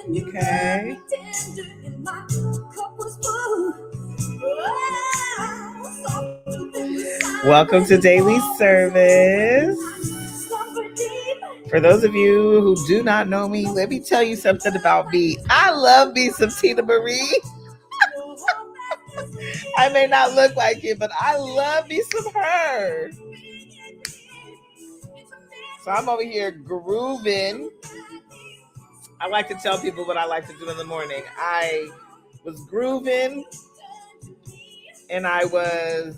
Okay. Welcome to Daily Service. For those of you who do not know me, let me tell you something about me. I love me some Tina Marie. I may not look like it, but I love me some her. So I'm over here grooving. I like to tell people what I like to do in the morning. I was grooving and I was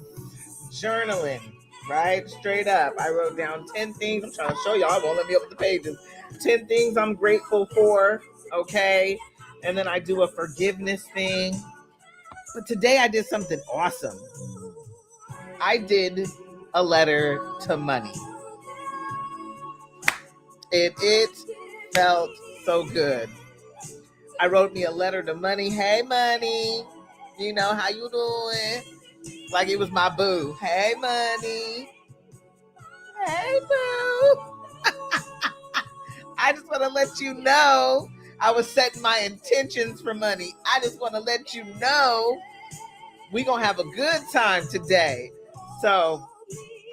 journaling, right? Straight up. I wrote down 10 things. I'm trying to show y'all. I won't let me open the pages. 10 things I'm grateful for, okay? And then I do a forgiveness thing. But today I did something awesome. I did a letter to money. It felt so good. I wrote me a letter to money. Hey, money. You know, how you doing? Like it was my boo. Hey, money. Hey, boo. I just want to let you know I was setting my intentions for money. I just want to let you know we're going to have a good time today. So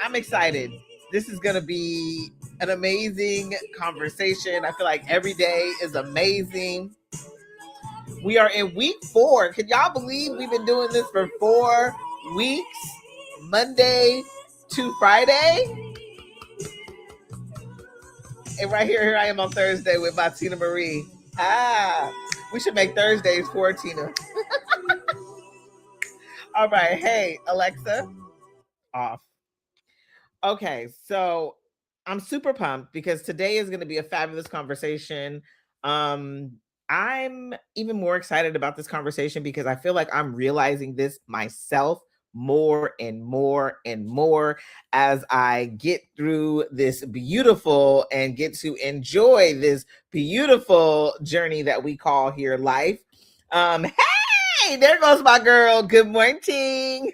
I'm excited. This is going to be an amazing conversation. I feel like every day is amazing. We are in week 4. Can y'all believe we've been doing this for 4 weeks? Monday to Friday. And right here I am on Thursday with my Tina Marie. We should make Thursdays for Tina. All right. Hey, Alexa, off. Okay, so I'm super pumped because today is going to be a fabulous conversation. I'm even more excited about this conversation because I feel like I'm realizing this myself more and more and more as I get through this beautiful and get to enjoy this beautiful journey that we call here life. Hey, there goes my girl. Good morning.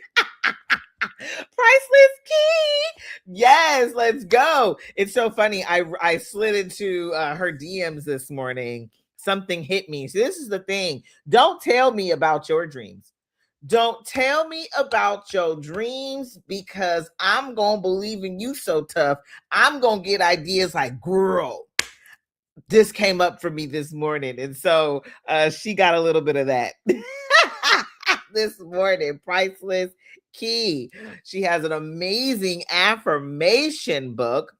Priceless Key. Yes, let's go. It's so funny. I slid into her DMs this morning. Something hit me. So this is the thing. Don't tell me about your dreams. Don't tell me about your dreams because I'm going to believe in you so tough. I'm going to get ideas like, girl, this came up for me this morning. And so she got a little bit of that this morning. Priceless Key. She has an amazing affirmation book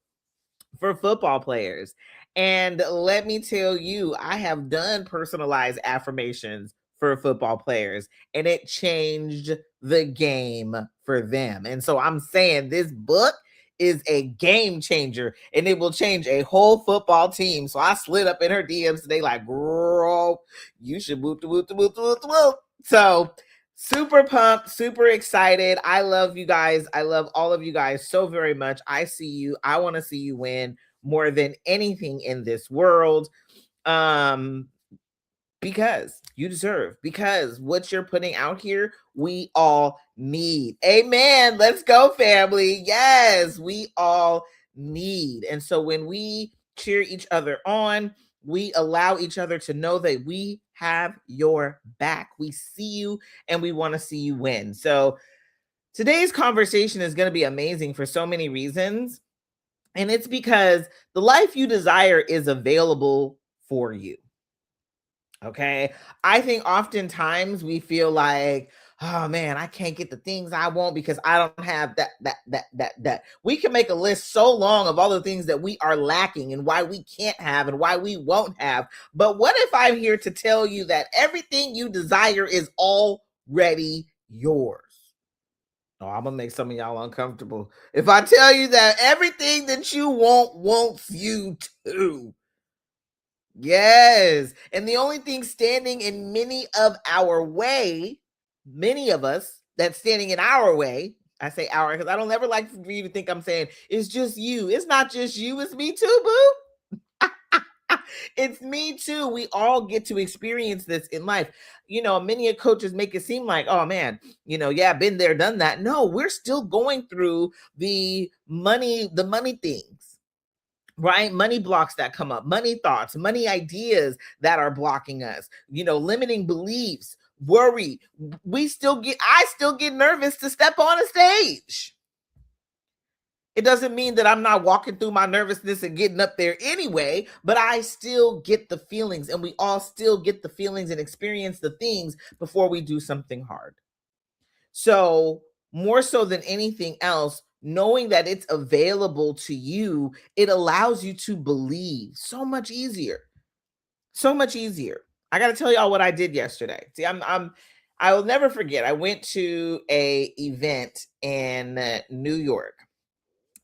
for football players. And let me tell you, I have done personalized affirmations for football players and it changed the game for them. And so I'm saying this book is a game changer and it will change a whole football team. So I slid up in her DMs today like, girl, you should whoop the whoop the whoop the whoop the whoop. So super pumped, super excited. I love you guys. I love all of you guys so very much. I see you. I want to see you win more than anything in this world. Because you deserve, because what you're putting out here, we all need. Amen. Let's go, family. Yes, we all need. And so when we cheer each other on, we allow each other to know that we have your back. We see you and we want to see you win. So today's conversation is going to be amazing for so many reasons. And it's because the life you desire is available for you. Okay. I think oftentimes we feel like, oh man, I can't get the things I want because I don't have that. We can make a list so long of all the things that we are lacking and why we can't have and why we won't have. But what if I'm here to tell you that everything you desire is already yours? Oh, I'm going to make some of y'all uncomfortable. If I tell you that everything that you want wants you too. Yes. And the only thing standing in many of us that's standing in our way, I say our because I don't ever like for you to think I'm saying it's just you. It's not just you, it's me too, boo. It's me too. We all get to experience this in life. You know, many coaches make it seem like, oh man, been there, done that. No, we're still going through the money things. right? Money blocks that come up, money thoughts, money ideas that are blocking us, limiting beliefs, worry. I still get nervous to step on a stage. It doesn't mean that I'm not walking through my nervousness and getting up there anyway, but I still get the feelings, and we all still get the feelings and experience the things before we do something hard. So, more so than anything else, knowing that it's available to you, it allows you to believe so much easier. So much easier. I got to tell y'all what I did yesterday. See, I will never forget. I went to a event in New York.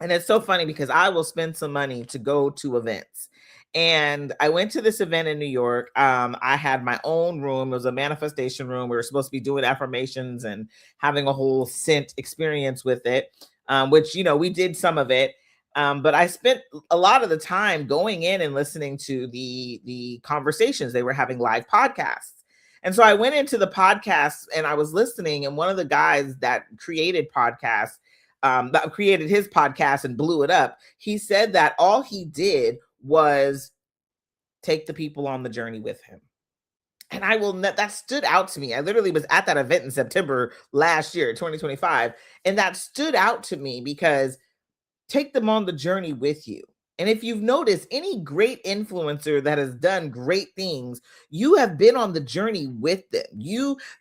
And it's so funny because I will spend some money to go to events. And I went to this event in New York. I had my own room. It was a manifestation room. We were supposed to be doing affirmations and having a whole scent experience with it, which, we did some of it. But I spent a lot of the time going in and listening to the conversations. They were having live podcasts. And so I went into the podcast and I was listening. And one of the guys that created podcasts, that created his podcast and blew it up, he said that all he did was take the people on the journey with him. And that stood out to me. I literally was at that event in September last year, 2025. And that stood out to me because take them on the journey with you. And if you've noticed, any great influencer that has done great things, you have been on the journey with them.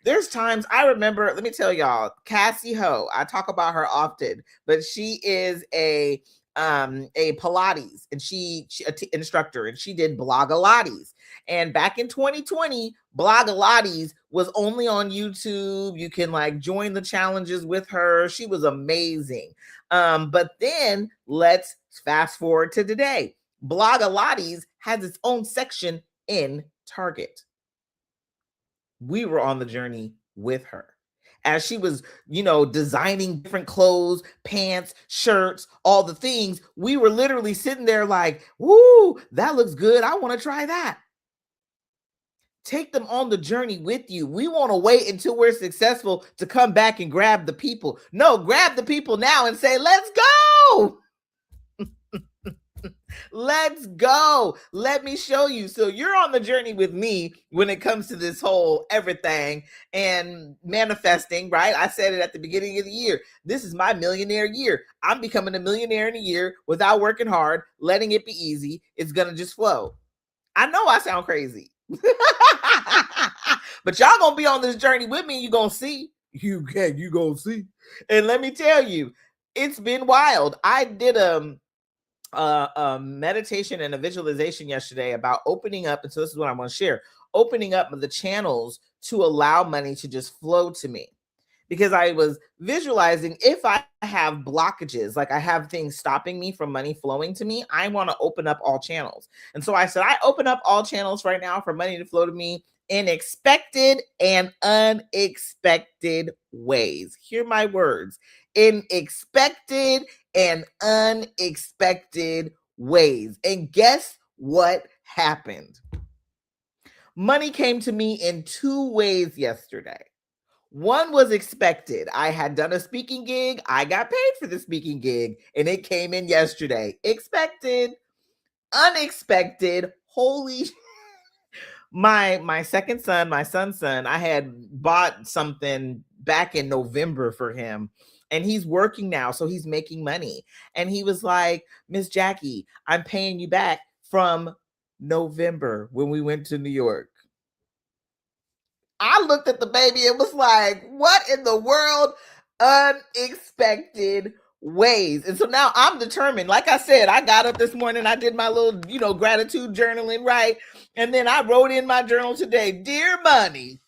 There's times I remember, let me tell y'all, Cassie Ho, I talk about her often, but she is a Pilates and she instructor, and she did Blogilates. And back in 2020, Blogilates was only on YouTube. You can join the challenges with her. She was amazing. But then let's fast forward to today. Blogilates has its own section in Target. We were on the journey with her as she was, designing different clothes, pants, shirts, all the things. We were literally sitting there like, woo, that looks good. I want to try that. Take them on the journey with you. We want to wait until we're successful to come back and grab the people. No, grab the people now and say, let's go. Let's go. Let me show you. So you're on the journey with me when it comes to this whole everything and manifesting, right? I said it at the beginning of the year. This is my millionaire year. I'm becoming a millionaire in a year without working hard, letting it be easy. It's going to just flow. I know I sound crazy. But y'all gonna be on this journey with me. You gonna see. You gonna see. And let me tell you, it's been wild. I did a meditation and a visualization yesterday about opening up, and so this is what I want to share: opening up the channels to allow money to just flow to me. Because I was visualizing, if I have blockages, like I have things stopping me from money flowing to me, I want to open up all channels. And so I said, I open up all channels right now for money to flow to me in expected and unexpected ways. Hear my words: in expected and unexpected ways. And guess what happened? Money came to me in two ways yesterday. One was expected. I had done a speaking gig. I got paid for the speaking gig, and it came in yesterday. Expected. Unexpected. Holy my second son, my son's son, I had bought something back in November for him, and he's working now, so he's making money. And he was like, Miss Jackie, I'm paying you back from November when we went to New York. I looked at the baby and was like, what in the world? Unexpected ways. And so now I'm determined. Like I said, I got up this morning, I did my little, gratitude journaling, right? And then I wrote in my journal today, dear money,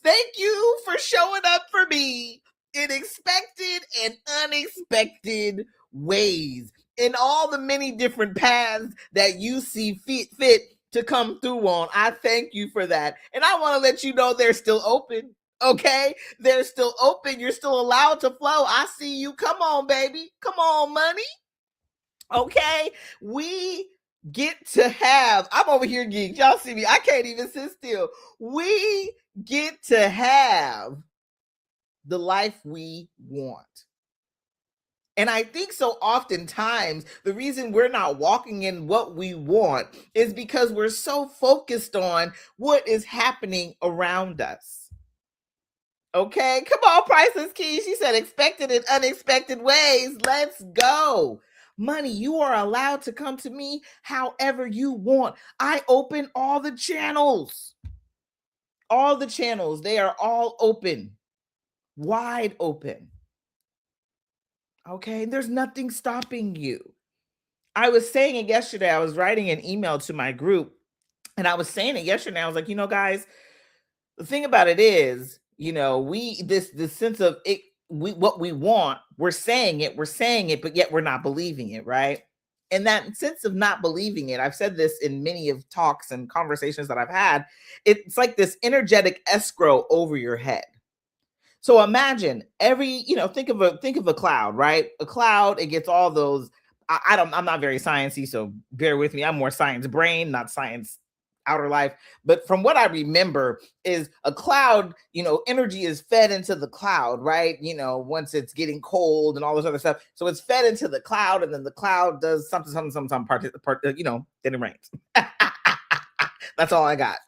thank you for showing up for me in expected and unexpected ways, in all the many different paths that you see fit to come through on. I thank you for that. And I want to let you know they're still open. Okay, they're still open. You're still allowed to flow. I see you. Come on, baby. Come on, money. Okay, we get to have, I'm over here geeked. Y'all see me. I can't even sit still. We get to have the life we want. And I think so oftentimes the reason we're not walking in what we want is because we're so focused on what is happening around us. Okay, come on, Priceless Key. She said expected in unexpected ways. Let's go. Money, you are allowed to come to me however you want. I open all the channels. All the channels, they are all open, wide open. Okay, there's nothing stopping you. I was saying it yesterday. I was writing an email to my group and I was saying it yesterday. I was like, guys, the thing about it is, we this sense of it, we what we want, we're saying it, but yet we're not believing it, right? And that sense of not believing it, I've said this in many of talks and conversations that I've had, it's like this energetic escrow over your head. So imagine think of a cloud, right? A cloud, it gets all those. I'm not very sciencey, so bear with me. I'm more science brain, not science outer life. But from what I remember, is a cloud, energy is fed into the cloud, right? Once it's getting cold and all this other stuff. So it's fed into the cloud, and then the cloud does something, part, then it rains. That's all I got.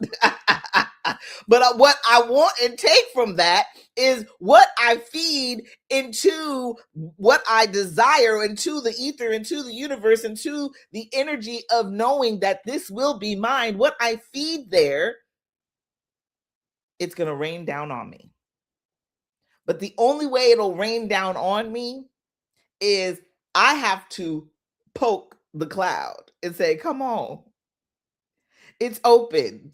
But what I want and take from that is what I feed into what I desire, into the ether, into the universe, into the energy of knowing that this will be mine. What I feed there, it's going to rain down on me. But the only way it'll rain down on me is I have to poke the cloud and say, come on. It's open.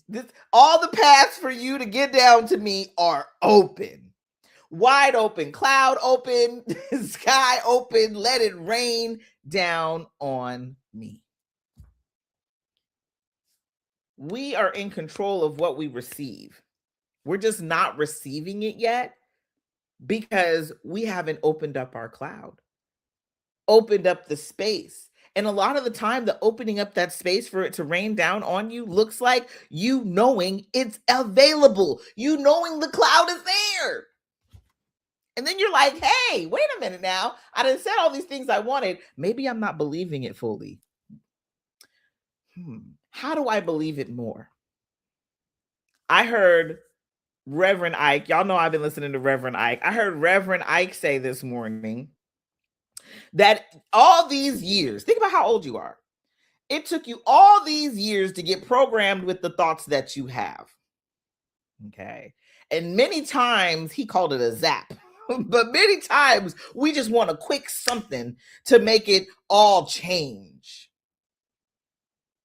All the paths for you to get down to me are open. Wide open, cloud open, sky open. Let it rain down on me. We are in control of what we receive. We're just not receiving it yet because we haven't opened up our cloud, opened up the space. And a lot of the time, the opening up that space for it to rain down on you looks like you knowing it's available, you knowing the cloud is there. And then you're like, hey, wait a minute now. I done said all these things I wanted. Maybe I'm not believing it fully. How do I believe it more? I heard Reverend Ike. Y'all know I've been listening to Reverend Ike. I heard Reverend Ike say this morning that all these years, think about how old you are. It took you all these years to get programmed with the thoughts that you have. Okay. And many times he called it a zap. But many times we just want a quick something to make it all change.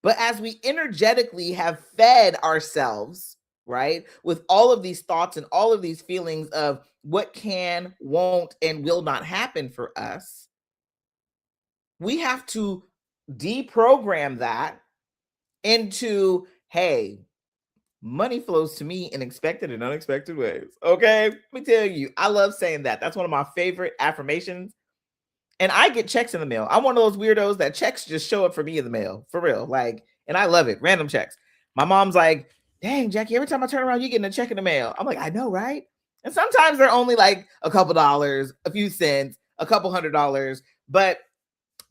But as we energetically have fed ourselves, right, with all of these thoughts and all of these feelings of what can, won't, and will not happen for us, we have to deprogram that into, hey, money flows to me in expected and unexpected ways. Okay, let me tell you, I love saying that. That's one of my favorite affirmations. And I get checks in the mail. I'm one of those weirdos that checks just show up for me in the mail, for real. Like, and I love it. Random checks. My mom's like, dang, Jackie, every time I turn around, you getting a check in the mail. I'm like, I know, right? And sometimes they're only like a couple dollars, a few cents, a couple $100, but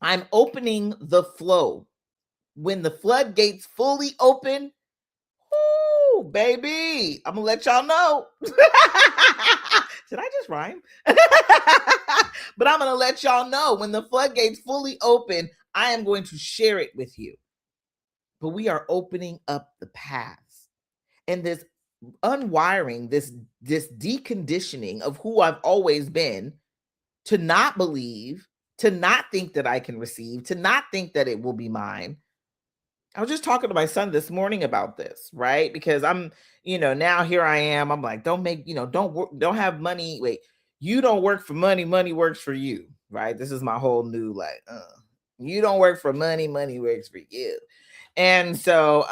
I'm opening the flow. When the floodgates fully open, ooh, baby, I'm gonna let y'all know. Did I just rhyme? But I'm gonna let y'all know when the floodgates fully open, I am going to share it with you. But we are opening up the paths, and this unwiring, this deconditioning of who I've always been, to not believe, to not think that I can receive, to not think that it will be mine. I was just talking to my son this morning about this, right? Because I'm, now here I am. I'm like, don't have money. Wait, you don't work for money. Money works for you, right? This is my whole new, you don't work for money. Money works for you. And so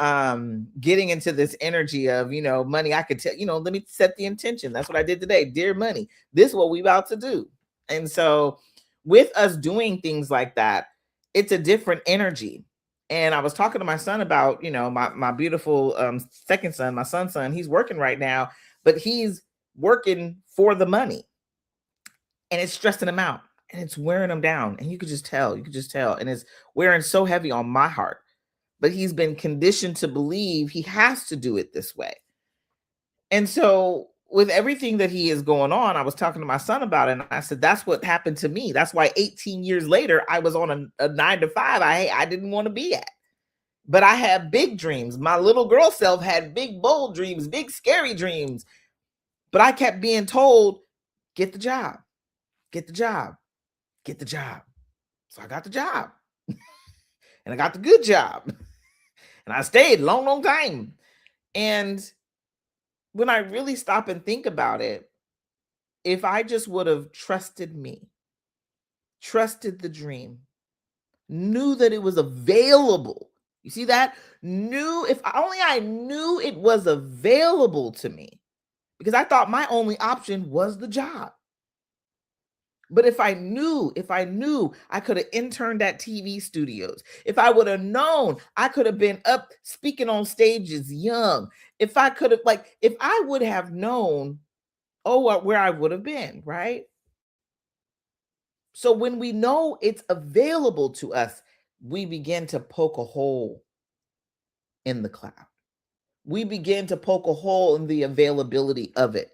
getting into this energy of, money, I could tell, let me set the intention. That's what I did today. Dear money, this is what we about to do. And so with us doing things like that, it's a different energy. And I was talking to my son about, my beautiful second son, my son's son, he's working right now, but he's working for the money and it's stressing him out. and it's wearing him down. And you could just tell, and it's wearing so heavy on my heart. But he's been conditioned to believe he has to do it this way. And so, with everything that he is going on, I was talking to my son about it, and I said, that's what happened to me. That's why 18 years later, I was on a 9 to 5 I didn't want to be at. But I had big dreams. My little girl self had big, bold dreams, big, scary dreams. But I kept being told, get the job, get the job, get the job. So I got the job. And I got the good job. And I stayed a long, long time. And when I really stop and think about it, if I just would have trusted me, trusted the dream, knew that it was available. You see that? Knew, if only I knew it was available to me, because I thought my only option was the job. But if I knew I could have interned at TV studios. If I would have known, I could have been up speaking on stages young. If I could have, if I would have known, where I would have been, right? So when we know it's available to us, we begin to poke a hole in the cloud. We begin to poke a hole in the availability of it.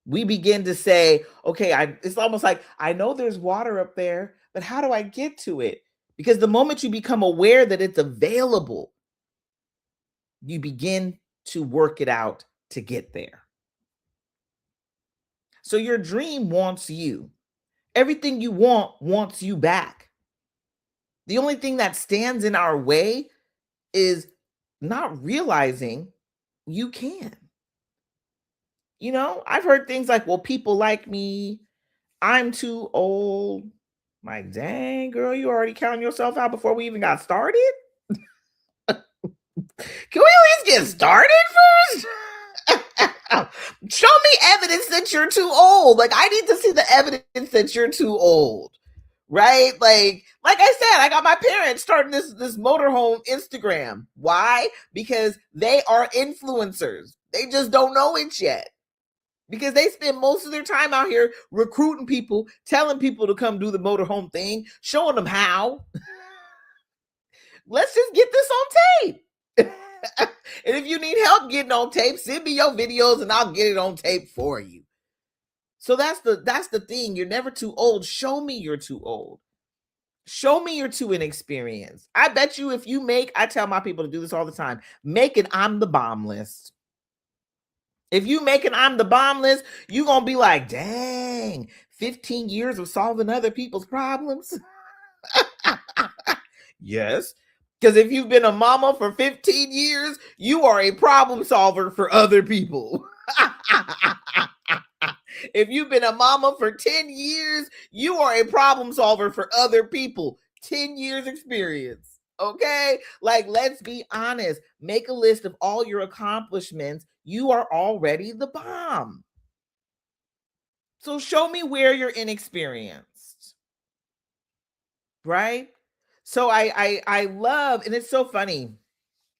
We begin to say, okay, it's almost like, I know there's water up there, but how do I get to it? Because the moment you become aware that it's available, you begin to work it out to get there. So your dream wants you. Everything you want wants you back. The only thing that stands in our way is not realizing you can. You know, I've heard things like, well, people like me, I'm too old. Like, dang, girl, you already counting yourself out before we even got started? Can we at least get started first? Show me evidence that you're too old. Like, I need to see the evidence that you're too old. Right? Like I said, I got my parents starting this motorhome Instagram. Why? Because they are influencers. They just don't know it yet. Because they spend most of their time out here recruiting people, telling people to come do the motorhome thing, showing them how. Let's just get this on tape. And if you need help getting on tape, send me your videos and I'll get it on tape for you. So that's the thing. You're never too old. Show me you're too old. Show me you're too inexperienced. I bet you if you I tell my people to do this all the time, make an I'm the bomb list. If you make an I'm the bomb list, you're going to be like, dang, 15 years of solving other people's problems. Yes. Because if you've been a mama for 15 years, you are a problem solver for other people. If you've been a mama for 10 years, you are a problem solver for other people. 10 years experience. Okay? Like, let's be honest. Make a list of all your accomplishments. You are already the bomb. So show me where you're inexperienced. Right? So I love, and it's so funny.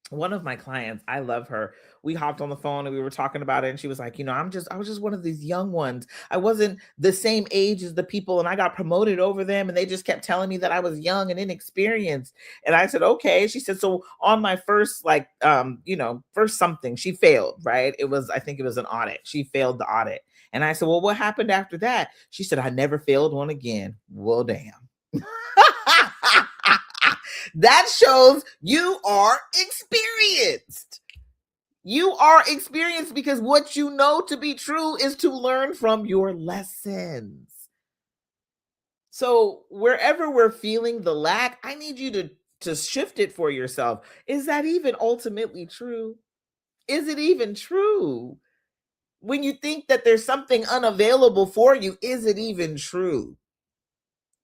One of my clients, I love her. We hopped on the phone and we were talking about it. And she was like, I was just one of these young ones. I wasn't the same age as the people. And I got promoted over them. And they just kept telling me that I was young and inexperienced. And I said, okay. She said, so on my first, first something, she failed, right? I think it was an audit. She failed the audit. And I said, well, what happened after that? She said, I never failed one again. Well, damn. That shows you are experienced. You are experienced because what you know to be true is to learn from your lessons. So wherever we're feeling the lack, I need you to shift it for yourself. Is that even ultimately true? Is it even true? When you think that there's something unavailable for you, is it even true?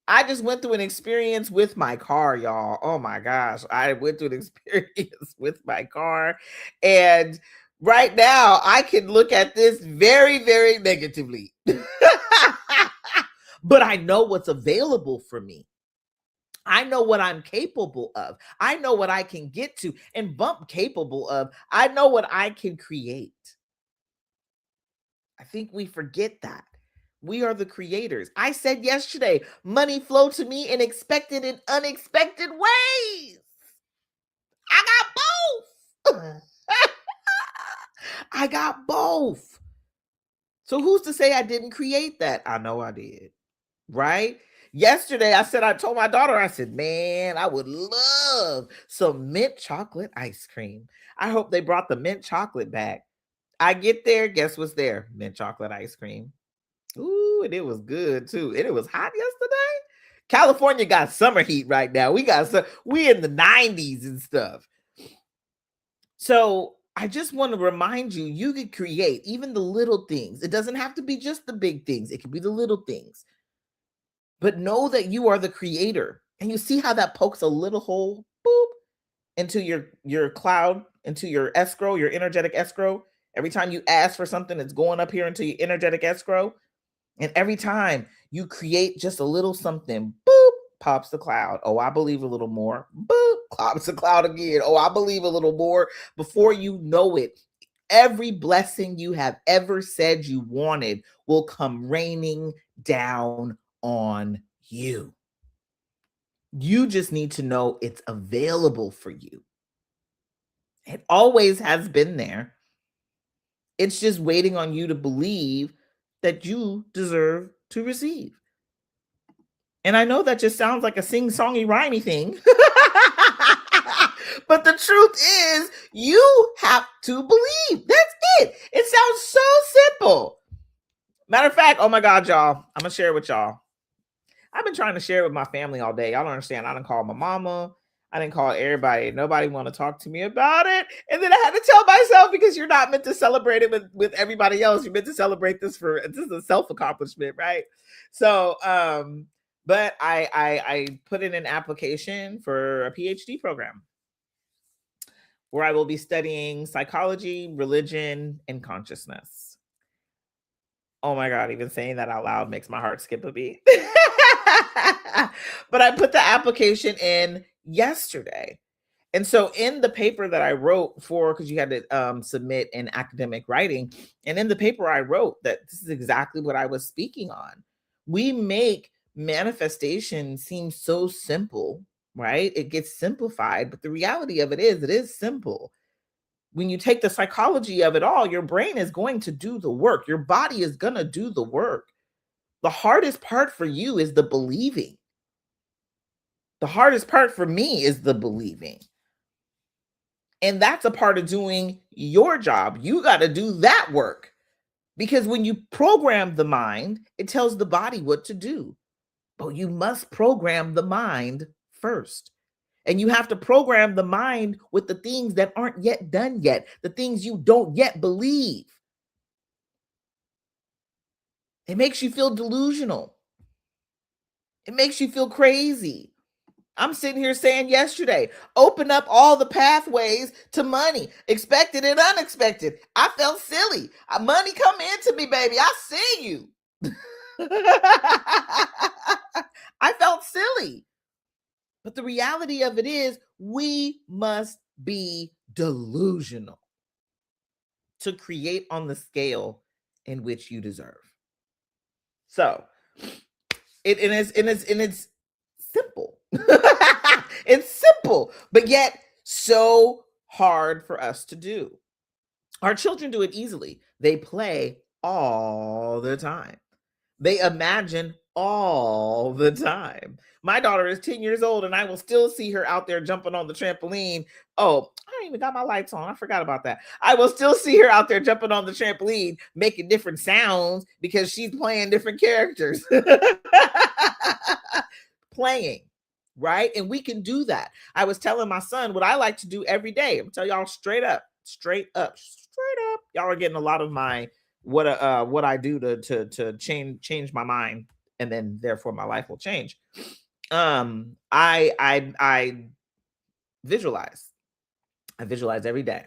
I just went through an experience with my car, y'all. Oh my gosh. I went through an experience with my car. And right now, I can look at this very, very negatively. But I know what's available for me. I know what I'm capable of. I know what I can get to, and bump capable of. I know what I can create. I think we forget that. We are the creators. I said yesterday, money flow to me in expected and unexpected ways. I got both. I got both. So who's to say I didn't create that? I know I did. Right? Yesterday, I told my daughter, I said, man, I would love some mint chocolate ice cream. I hope they brought the mint chocolate back. I get there, guess what's there? Mint chocolate ice cream. Ooh, and it was good too. And it was hot yesterday. California got summer heat right now. We in the 90s and stuff. So I just want to remind you, you can create even the little things. It doesn't have to be just the big things. It can be the little things. But know that you are the creator. And you see how that pokes a little hole, boop, into your cloud, into your escrow, your energetic escrow. Every time you ask for something, it's going up here into your energetic escrow. And every time you create just a little something, boop, pops the cloud. Oh, I believe a little more. Boop, pops the cloud again. Oh, I believe a little more. Before you know it, every blessing you have ever said you wanted will come raining down on you. You just need to know it's available for you. It always has been there. It's just waiting on you to believe that you deserve to receive. And I know that just sounds like a sing-songy, rhymey thing. But the truth is, you have to believe. That's it. It sounds so simple. Matter of fact, oh my God, y'all, I'm going to share it with y'all. I've been trying to share it with my family all day. Y'all don't understand. I didn't call my mama. I didn't call everybody. Nobody want to talk to me about it. And then I had to tell myself, because you're not meant to celebrate it with everybody else. You're meant to celebrate this is a self-accomplishment, right? So, but I put in an application for a PhD program where I will be studying psychology, religion, and consciousness. Oh my God, even saying that out loud makes my heart skip a beat. But I put the application in yesterday. And so in the paper that I wrote for, because you had to submit in academic writing, and in the paper I wrote that this is exactly what I was speaking on. We make manifestation seem so simple, right? It gets simplified, but the reality of it is simple. When you take the psychology of it all, your brain is going to do the work. Your body is going to do the work. The hardest part for you is the believing. The hardest part for me is the believing. And that's a part of doing your job. You got to do that work. Because when you program the mind, it tells the body what to do. But you must program the mind first. And you have to program the mind with the things that aren't yet done yet, the things you don't yet believe. It makes you feel delusional. It makes you feel crazy. I'm sitting here saying yesterday, open up all the pathways to money, expected and unexpected. I felt silly. Money come into me, baby. I see you. I felt silly. But the reality of it is, we must be delusional to create on the scale in which you deserve. So it's simple. It's simple, but yet so hard for us to do. Our children do it easily. They play all the time. They imagine all the time. My daughter is 10 years old and I will still see her out there jumping on the trampoline. Oh, I ain't even got my lights on. I forgot about that. I will still see her out there jumping on the trampoline, making different sounds because she's playing different characters. Playing, right? And we can do that. I was telling my son what I like to do every day. I'm telling y'all straight up. Y'all are getting a lot of my what I do to change my mind, and then therefore my life will change. I visualize. I visualize every day.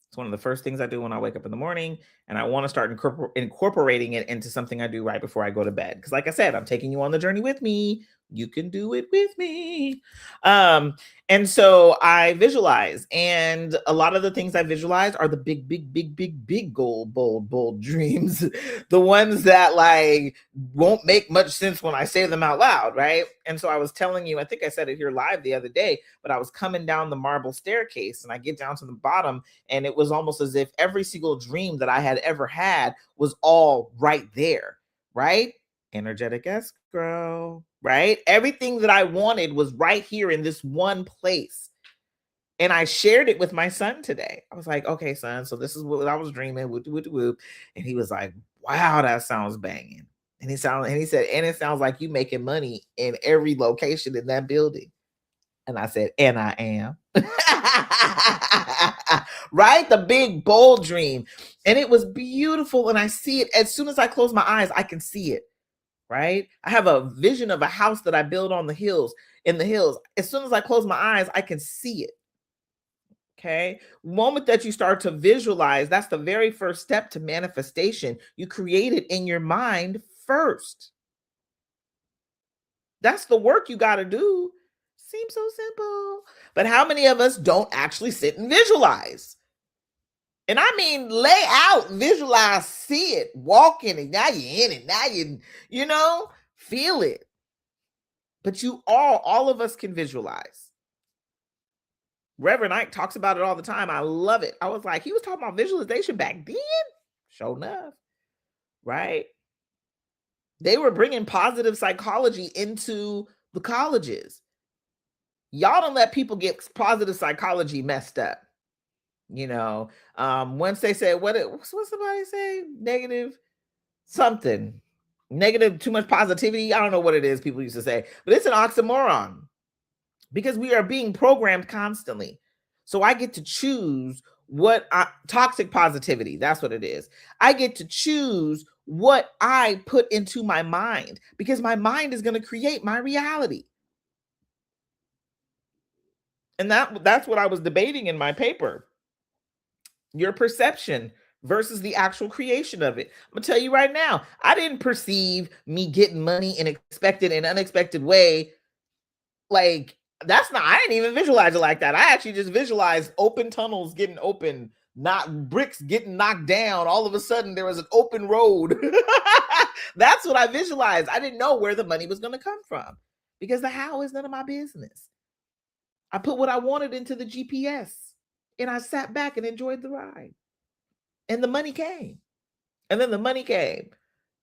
It's one of the first things I do when I wake up in the morning, and I want to start incorporating it into something I do right before I go to bed. Because like I said, I'm taking you on the journey with me. You can do it with me. Um, and so I visualize, and a lot of the things I visualize are the big, big, big, big, big goal, bold dreams. The ones that like won't make much sense when I say them out loud, right? And so I was telling you, I think I said it here live the other day, but I was coming down the marble staircase and I get down to the bottom, and it was almost as if every single dream that I had ever had was all right there, right? Energetic escrow, right? Everything that I wanted was right here in this one place. And I shared it with my son today. I was like, okay, son, so this is what I was dreaming. Whoop, whoop, whoop. And he was like, wow, that sounds banging. And he said, and it sounds like you making money in every location in that building. And I said, and I am. Right? The big bold dream. And it was beautiful. And I see it as soon as I close my eyes, I can see it. Right? I have a vision of a house that I build on the hills, in the hills. As soon as I close my eyes, I can see it. Okay. Moment that you start to visualize, that's the very first step to manifestation. You create it in your mind first. That's the work you got to do. Seems so simple. But how many of us don't actually sit and visualize? And I mean, lay out, visualize, see it, walk in it. Now you're in it. Now feel it. But all of us can visualize. Reverend Ike talks about it all the time. I love it. I was like, he was talking about visualization back then. Sure enough, right? They were bringing positive psychology into the colleges. Y'all don't let people get positive psychology messed up. Once they say, what somebody say? Negative something. Negative, too much positivity. I don't know what it is people used to say, but it's an oxymoron because we are being programmed constantly. So I get to choose toxic positivity. That's what it is. I get to choose what I put into my mind because my mind is going to create my reality. And that's what I was debating in my paper. Your perception versus the actual creation of it. I'm gonna tell you right now, I didn't perceive me getting money in expected and unexpected way. Like I didn't even visualize it like that. I actually just visualized open tunnels getting open, not bricks getting knocked down. All of a sudden there was an open road. That's what I visualized. I didn't know where the money was going to come from because the how is none of my business. I put what I wanted into the GPS and I sat back and enjoyed the ride. And the money came. And then the money came.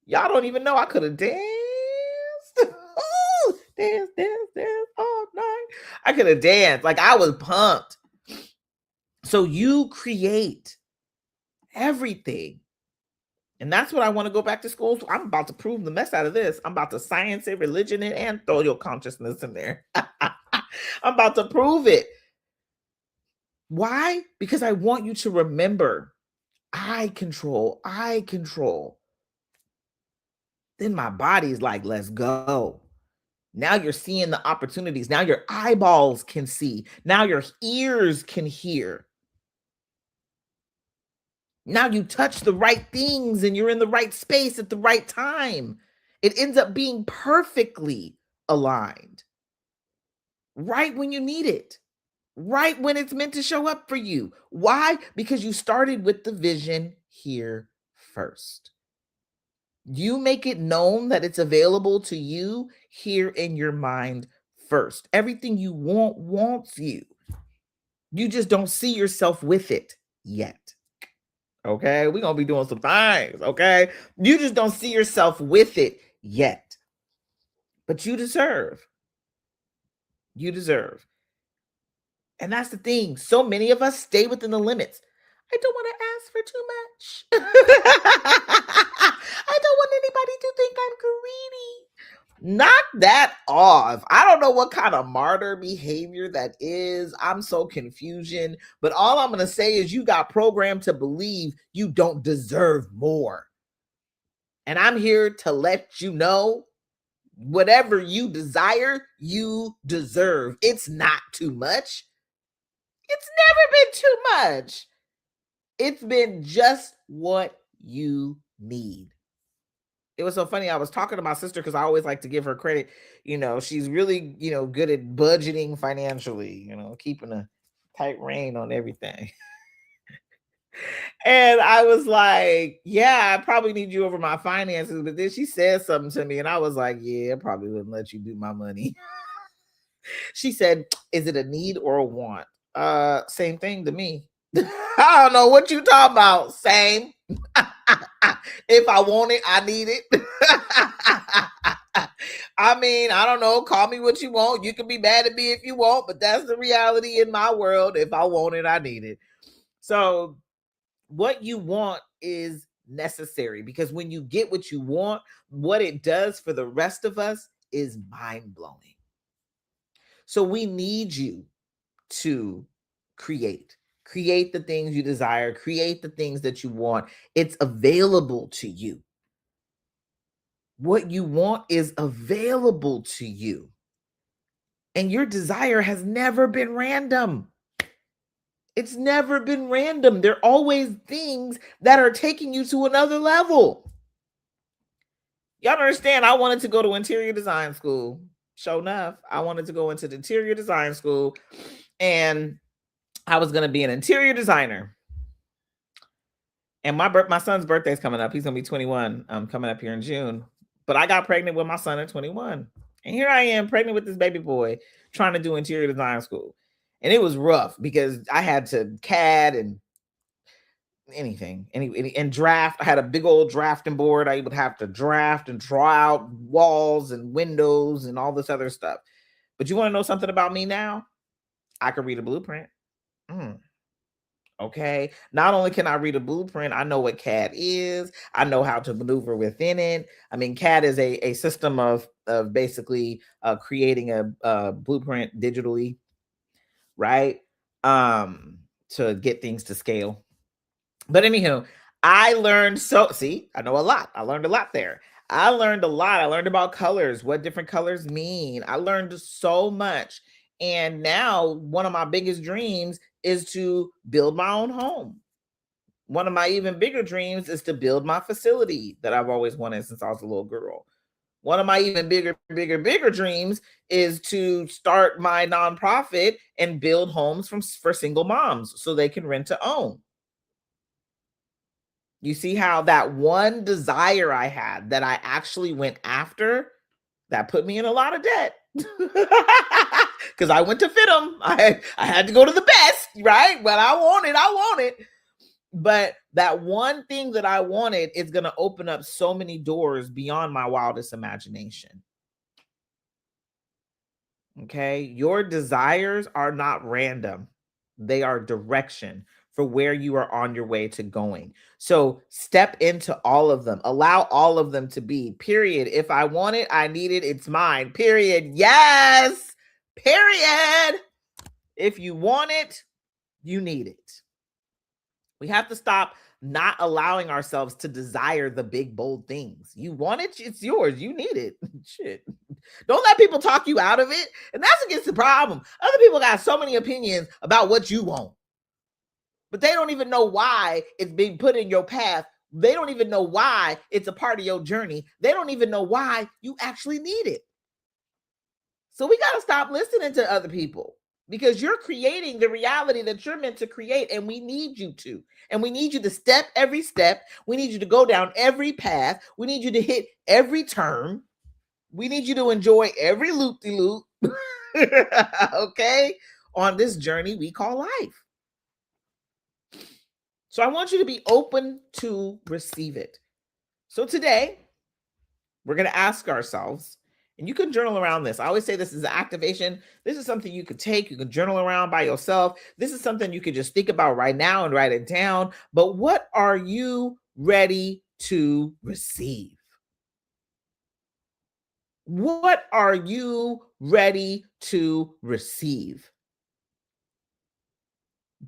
Y'all don't even know I could have danced. Dance all night. I could have danced. Like I was pumped. So you create everything. And that's what I want to go back to school. So I'm about to prove the mess out of this. I'm about to science it, religion it, and throw your consciousness in there. I'm about to prove it. Why? Because I want you to remember, I control. Then my body's like, let's go. Now you're seeing the opportunities. Now your eyeballs can see. Now your ears can hear. Now you touch the right things and you're in the right space at the right time. It ends up being perfectly aligned. Right when you need it. Right when it's meant to show up for you. Why? Because you started with the vision here first. You make it known that it's available to you here in your mind first. Everything you want wants you. You just don't see yourself with it yet. Okay, we're going to be doing some things. Okay, you just don't see yourself with it yet. But you deserve. You deserve. And that's the thing. So many of us stay within the limits. I don't want to ask for too much. I don't want anybody to think I'm greedy. Knock that off. I don't know what kind of martyr behavior that is. I'm so confusion. But all I'm going to say is you got programmed to believe you don't deserve more. And I'm here to let you know whatever you desire, you deserve. It's not too much. It's never been too much. It's been just what you need. It was so funny. I was talking to my sister because I always like to give her credit. She's really, good at budgeting financially, keeping a tight rein on everything. And I was like, yeah, I probably need you over my finances. But then she said something to me, and I was like, yeah, I probably wouldn't let you do my money. She said, is it a need or a want? Same thing to me. I don't know what you talking about. Same. If I want it, I need it. I mean, I don't know. Call me what you want. You can be mad at me if you want, but that's the reality in my world. If I want it, I need it. So what you want is necessary, because when you get what you want, what it does for the rest of us is mind blowing. So we need you to create the things you desire, create the things that you want. It's available to you. What you want is available to you. And your desire has never been random. It's never been random. There are always things that are taking you to another level. Y'all understand, I wanted to go to interior design school. Sure enough, I wanted to go into the interior design school, and I was going to be an interior designer. And my son's birthday is coming up. He's going to be 21 coming up here in June. But I got pregnant with my son at 21. And here I am pregnant with this baby boy trying to do interior design school. And it was rough because I had to CAD and anything and draft. I had a big old drafting board. I would have to draft and draw out walls and windows and all this other stuff. But you want to know something about me now? I can read a blueprint. Okay. Not only can I read a blueprint, I know what CAD is. I know how to maneuver within it. I mean, CAD is a system of basically creating a blueprint digitally, right? To get things to scale. But anywho, I learned I know a lot. I learned a lot there. I learned a lot. I learned about colors, what different colors mean. I learned so much. And now one of my biggest dreams is to build my own home. One of my even bigger dreams is to build my facility that I've always wanted since I was a little girl. One of my even bigger dreams is to start my nonprofit and build homes for single moms so they can rent to own. You see how that one desire I had that I actually went after, that put me in a lot of debt. Because I went to fit them. I had to go to the best, right? But I want it. But that one thing that I wanted is going to open up so many doors beyond my wildest imagination. Okay? Your desires are not random. They are direction for where you are on your way to going. So step into all of them. Allow all of them to be, period. If I want it, I need it, it's mine, period. Yes, period. If you want it, you need it. We have to stop not allowing ourselves to desire the big, bold things. You want it, it's yours. You need it. Shit. Don't let people talk you out of it. And that's against the problem. Other people got so many opinions about what you want, but they don't even know why it's being put in your path. They don't even know why it's a part of your journey. They don't even know why you actually need it. So we got to stop listening to other people, because you're creating the reality that you're meant to create, and we need you to. And we need you to step every step. We need you to go down every path. We need you to hit every turn. We need you to enjoy every loop-de-loop, okay, on this journey we call life. So I want you to be open to receive it. So today, we're going to ask ourselves, and you can journal around this. I always say this is an activation. This is something you could take. You can journal around by yourself. This is something you could just think about right now and write it down. But what are you ready to receive? What are you ready to receive?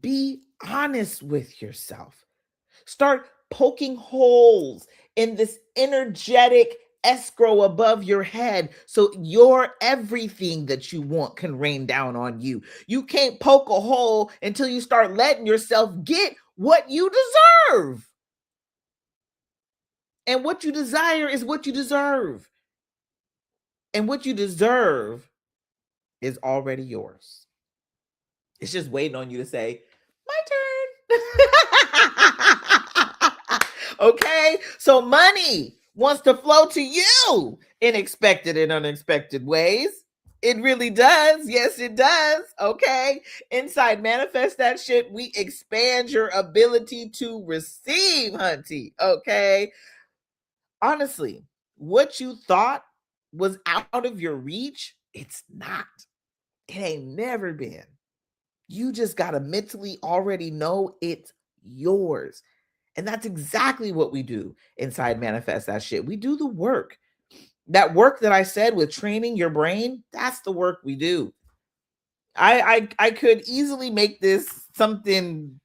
Be honest with yourself. Start poking holes in this energetic escrow above your head so your everything that you want can rain down on you. You can't poke a hole until you start letting yourself get what you deserve. And what you desire is what you deserve. And what you deserve is already yours. It's just waiting on you to say, my turn. Okay? So money wants to flow to you in expected and unexpected ways. It really does. Yes, it does. Okay. Inside Manifest That Shit, we expand your ability to receive, hunty. Okay. Honestly, what you thought was out of your reach, it's not. It ain't never been. You just got to mentally already know it's yours. And that's exactly what we do inside Manifest That Shit. We do the work. That work that I said with training your brain, that's the work we do. I could easily make this something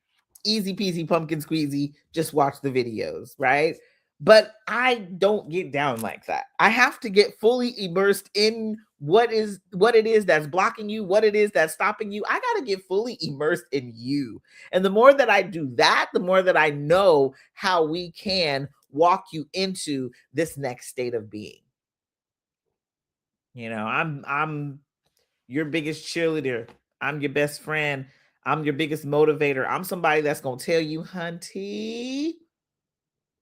easy peasy pumpkin squeezy. Just watch the videos, right? But I don't get down like that. I have to get fully immersed in what it is that's blocking you, what it is that's stopping you. I got to get fully immersed in you. And the more that I do that, the more that I know how we can walk you into this next state of being. You know, I'm your biggest cheerleader. I'm your best friend. I'm your biggest motivator. I'm somebody that's going to tell you, hunty,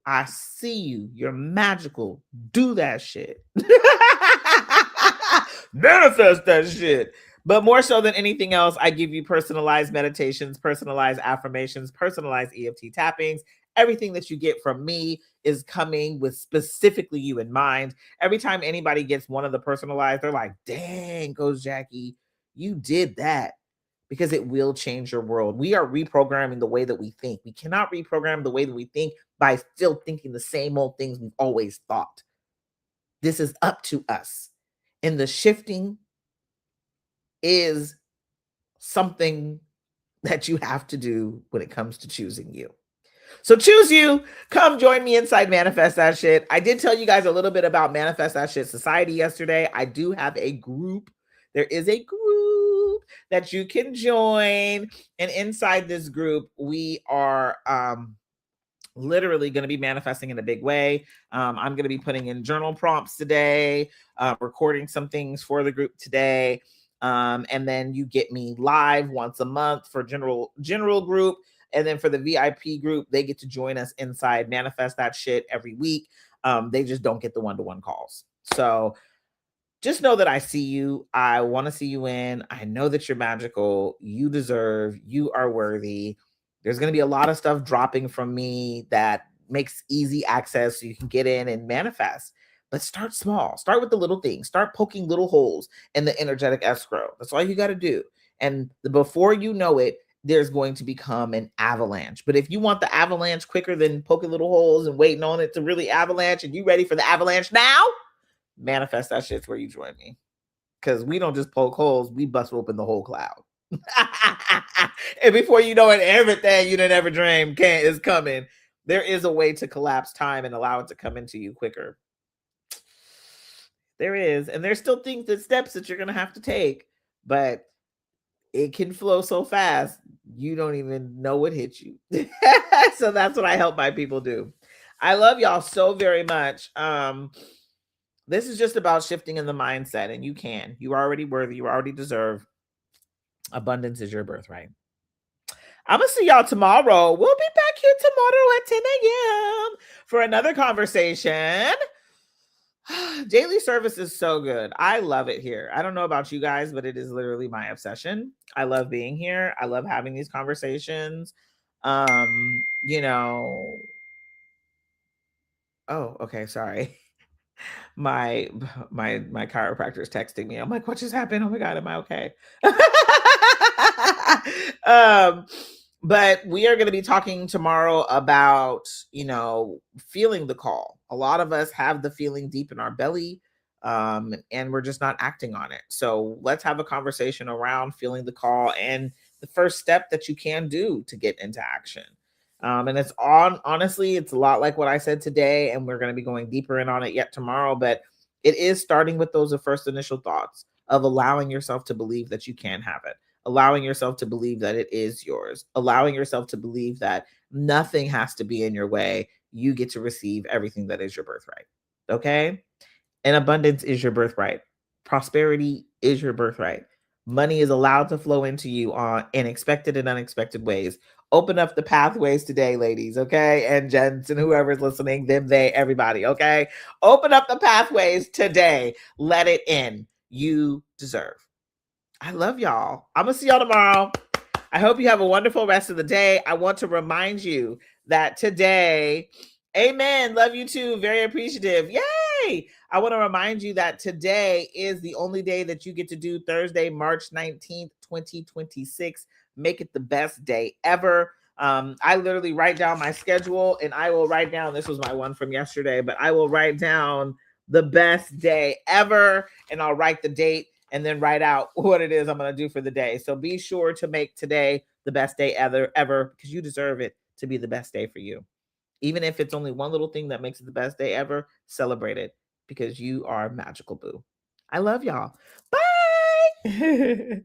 I see you. You're magical. Do that shit. Manifest that shit. But more so than anything else, I give you personalized meditations, personalized affirmations, personalized EFT tappings. Everything that you get from me is coming with specifically you in mind. Every time anybody gets one of the personalized, they're like, dang, Coach Jackie, you did that, because it will change your world. We are reprogramming the way that we think. We cannot reprogram the way that we think by still thinking the same old things we've always thought. This is up to us. And the shifting is something that you have to do when it comes to choosing you. So choose you. Come join me inside Manifest That Shit. I did tell you guys a little bit about Manifest That Shit Society yesterday. I do have a group. There is a group that you can join. And inside this group, we are literally going to be manifesting in a big way. I'm going to be putting in journal prompts today, recording some things for the group today. And then you get me live once a month for general group. And then for the VIP group, they get to join us inside Manifest That Shit every week. They just don't get the one-to-one calls. So just know that I see you. I want to see you in. I know that you're magical. You deserve, you are worthy. There's going to be a lot of stuff dropping from me that makes easy access so you can get in and manifest. But start small. Start with the little things. Start poking little holes in the energetic escrow. That's all you got to do. And before you know it, there's going to become an avalanche. But if you want the avalanche quicker than poking little holes and waiting on it to really avalanche, and you ready for the avalanche now, Manifest That Shit's where you join me. Because we don't just poke holes, we bust open the whole cloud. And before you know it, everything you didn't ever dream is coming. There is a way to collapse time and allow it to come into you quicker. There is. And there's still things and steps that you're going to have to take. But it can flow so fast, you don't even know what hit you. So that's what I help my people do. I love y'all so very much. This is just about shifting in the mindset, and you can. You are already worthy. You already deserve. Abundance is your birthright. I'm going to see y'all tomorrow. We'll be back here tomorrow at 10 a.m. for another conversation. Daily service is so good. I love it here. I don't know about you guys, but it is literally my obsession. I love being here. I love having these conversations. You know, oh, okay, sorry. My chiropractor is texting me. I'm like, what just happened? Oh my God, am I okay? But we are going to be talking tomorrow about, feeling the call. A lot of us have the feeling deep in our belly, and we're just not acting on it. So let's have a conversation around feeling the call and the first step that you can do to get into action. And honestly, it's a lot like what I said today, and we're going to be going deeper in on it yet tomorrow, but it is starting with those first initial thoughts of allowing yourself to believe that you can have it, allowing yourself to believe that it is yours, allowing yourself to believe that nothing has to be in your way. you get to receive everything that is your birthright. Okay? And abundance is your birthright. Prosperity is your birthright. Money is allowed to flow into you in expected and unexpected ways. Open up the pathways today, ladies, okay? And gents and whoever's listening, them, they, everybody, okay? Open up the pathways today. Let it in. You deserve. I love y'all. I'm going to see y'all tomorrow. I hope you have a wonderful rest of the day. I want to remind you that today, amen, love you too, very appreciative. Yay! I want to remind you that today is the only day that you get to do Thursday, March 19th, 2026. Make it the best day ever. I literally write down my schedule and I will write down, this was my one from yesterday, but I will write down the best day ever and I'll write the date and then write out what it is I'm going to do for the day. So be sure to make today the best day ever, because you deserve it to be the best day for you. Even if it's only one little thing that makes it the best day ever, celebrate it because you are magical, boo. I love y'all. Bye.